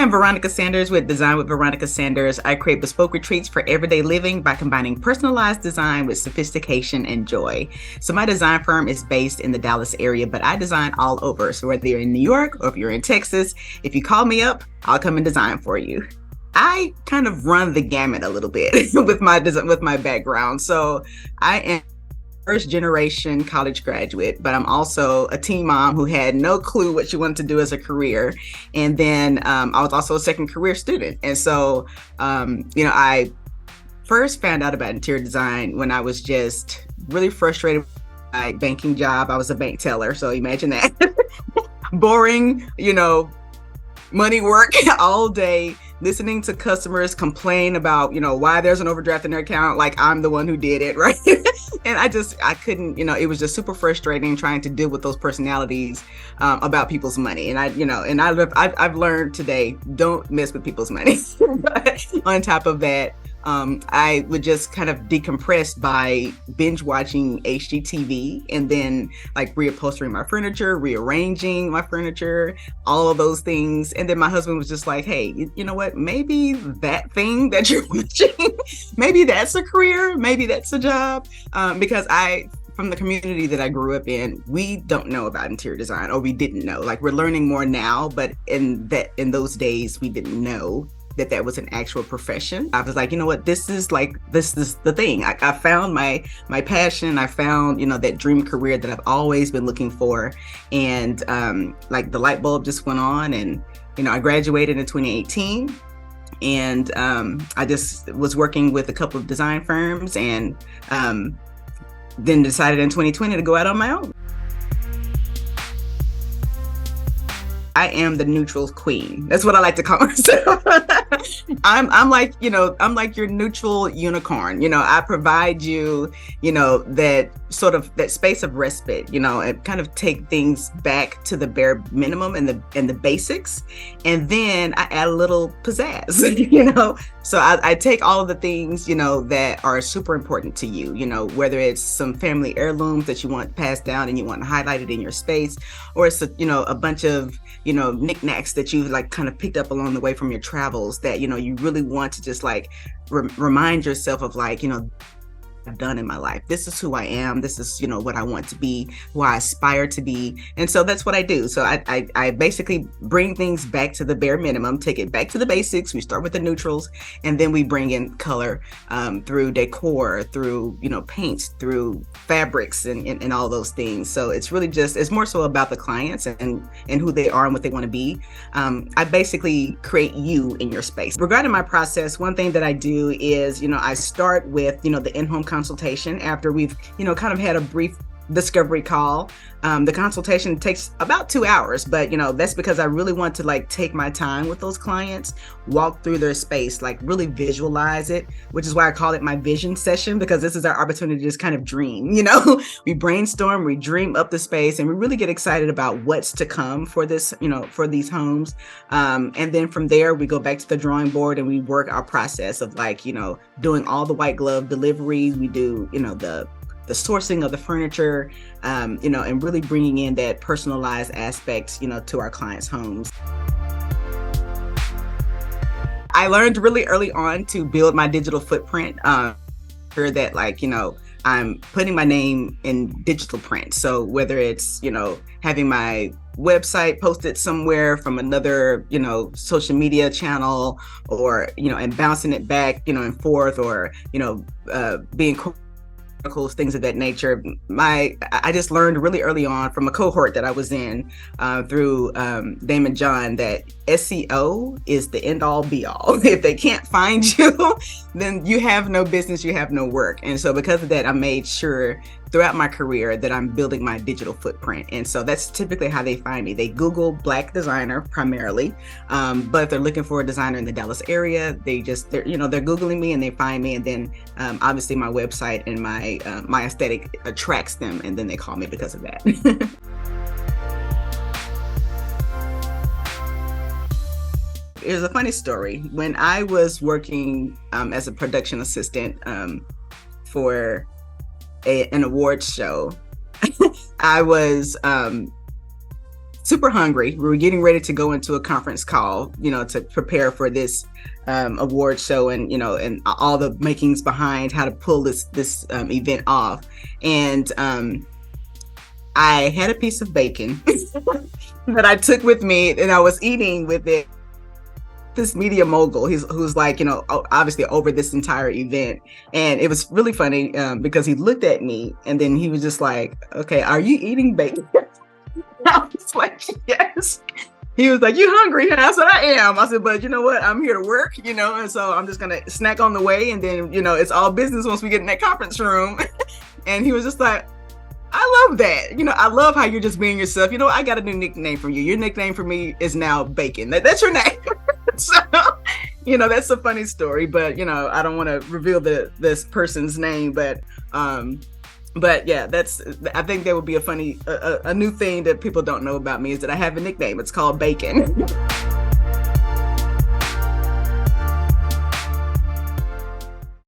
Hi, I'm Veronica Sanders with Design with Veronica Sanders. I create bespoke retreats for everyday living by combining personalized design with sophistication and joy. So my design firm is based in the Dallas area, but I design all over. So whether you're in New York or if you're in Texas, if you call me up, I'll come and design for you. I kind of run the gamut a little bit with my background. So I am first generation college graduate, but I'm also a teen mom who had no clue what she wanted to do as a career. And then I was also a second career student. And so, I first found out about interior design when I was just really frustrated with my banking job. I was a bank teller. So imagine that. Boring, money work all day, listening to customers complain about, why there's an overdraft in their account, like I'm the one who did it, right? And I couldn't, it was just super frustrating trying to deal with those personalities about people's money. And I've learned today, don't mess with people's money. But on top of that, I would just kind of decompress by binge watching HGTV and then like reupholstering my furniture, rearranging my furniture, all of those things. And then my husband was just like, hey, you know what? Maybe that thing that you're watching, maybe that's a career, maybe that's a job. Because from the community that I grew up in, we don't know about interior design, or we didn't know. Like, we're learning more now, but in those days, we didn't know that was an actual profession. I was like, you know what, this is the thing. I found my passion. I found, that dream career that I've always been looking for. And like the light bulb just went on, and, I graduated in 2018. And I just was working with a couple of design firms, and then decided in 2020 to go out on my own. I am the neutrals queen. That's what I like to call myself. I'm like your neutral unicorn. I provide you, that sort of that space of respite, and kind of take things back to the bare minimum and the basics. And then I add a little pizzazz, So I take all of the things, that are super important to you, whether it's some family heirlooms that you want passed down and you want highlighted in your space, or it's a bunch of, knickknacks that you've like kind of picked up along the way from your travels that, you really want to just like remind yourself of, like, I've done in my life. This is who I am. This is, what I want to be, who I aspire to be. And so that's what I do. So I basically bring things back to the bare minimum, take it back to the basics. We start with the neutrals, and then we bring in color through decor, through, paints, through fabrics and all those things. So it's really it's more so about the clients and who they are and what they want to be. I basically create you in your space. Regarding my process, one thing that I do is, I start with, the in-home consultation after we've, kind of had a brief discovery call. The consultation takes about 2 hours, but that's because I really want to like take my time with those clients, walk through their space, like really visualize it, which is why I call it my vision session, because this is our opportunity to just kind of dream. We brainstorm, we dream up the space, and we really get excited about what's to come for this, for these homes. And then from there, we go back to the drawing board and we work our process of like, doing all the white glove deliveries. We do, the sourcing of the furniture, and really bringing in that personalized aspect, to our clients' homes. I learned really early on to build my digital footprint, sure that like, I'm putting my name in digital print. So whether it's, having my website posted somewhere from another, social media channel, or, and bouncing it back, and forth, or, being articles, things of that nature. I just learned really early on from a cohort that I was in through Damon John that SEO is the end all be all. If they can't find you, then you have no business, you have no work. And so because of that, I made sure throughout my career that I'm building my digital footprint. And so that's typically how they find me. They Google Black designer primarily, but if they're looking for a designer in the Dallas area, they're Googling me and they find me. And then obviously my website and my aesthetic attracts them, and then they call me because of that. Here's a funny story. When I was working as a production assistant for an awards show, I was super hungry. We were getting ready to go into a conference call, to prepare for this award show, and all the makings behind how to pull this event off. And I had a piece of bacon that I took with me, and I was eating with it. This media mogul, who's like, obviously over this entire event. And it was really funny because he looked at me and then he was just like, okay, are you eating bacon? I was like, yes. He was like, you hungry? And I said, I am. I said, but you know what? I'm here to work, and so I'm just going to snack on the way. And then, it's all business once we get in that conference room. And he was just like, I love that. I love how you're just being yourself. I got a new nickname for you. Your nickname for me is now Bacon. That's your name. So, that's a funny story, but, I don't want to reveal this person's name, but yeah, I think that would be a funny, a new thing that people don't know about me is that I have a nickname. It's called Bacon.